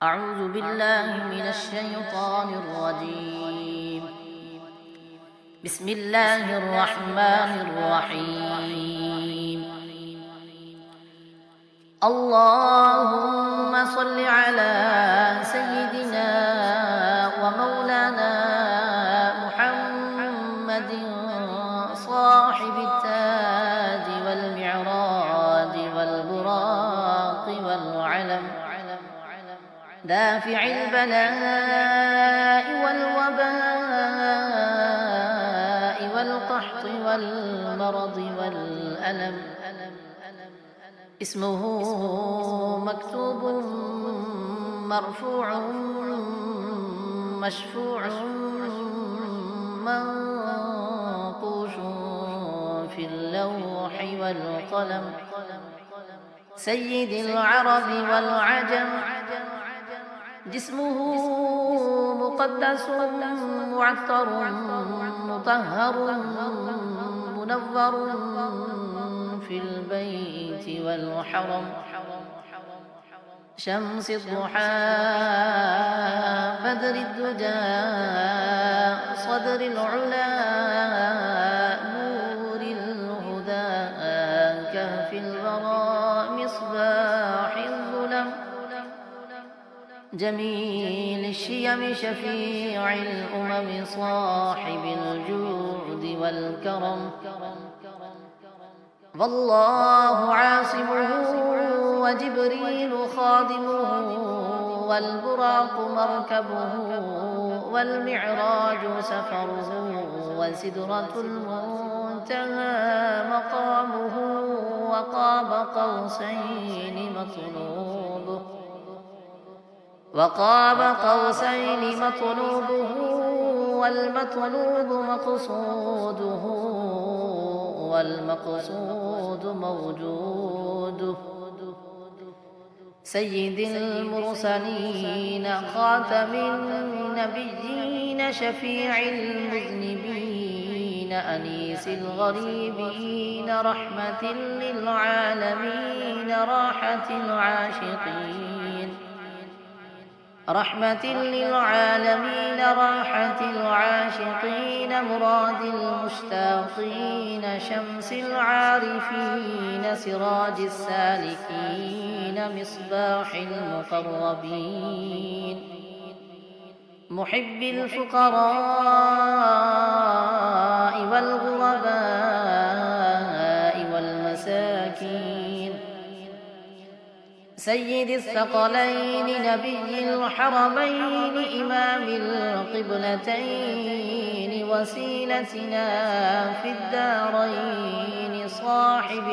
أعوذ بالله من الشيطان الرجيم. بسم الله الرحمن الرحيم. اللهم صل على سيدنا ومولانا محمد صاحب التاج والمعراج والبراق والعلم، دافع البلاء والوباء والقحط والمرض والألم. اسمه مكتوب مرفوع مشفوع منقوش في اللوح والقلم. سيد العرب والعجم، جسمه مقدس معطر مطهر منور في البيت والحرم. شمس الضحى بدر الدجى صدر العلا نور الهدى كهف الورى مصباح الظلم. جميل الشيم شفيع الأمم صاحب الجود والكرم. والله عاصمه وجبريل خادمه والبراق مركبه والمعراج سفره وسدرة المنتهى مقامه وقاب قوسين مطلوبه والمطلوب مقصوده والمقصود موجوده. سيد المرسلين خاتم النبيين شفيع المذنبين أنيس الغريبين رحمة للعالمين راحة العاشقين. رحمة للعالمين راحة العاشقين مراد المشتاقين شمس العارفين سراج السالكين مصباح المقربين. محب الفقراء والغرباء والمساكين. سيد الثقلين نبي الحرمين إمام القبلتين وسيلتنا في الدارين صاحب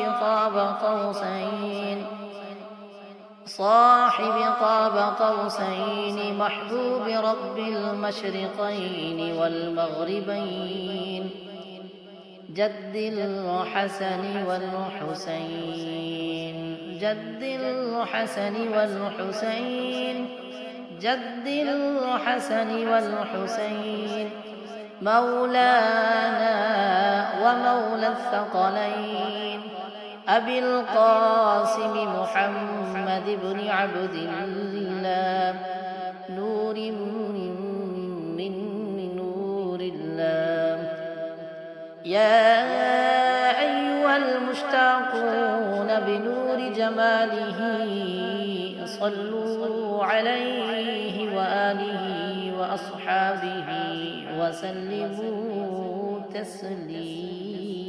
قاب قوسين محبوب رب المشرقين والمغربين. جد الحسن والحسين جد الحسن والحسين مولانا ومولى الثقلين أبي القاسم محمد بن عبد الله نور من نور الله. يا أيها المشتاقون بنور جماله صلوا عليه وآله وأصحابه وسلموا تسليما.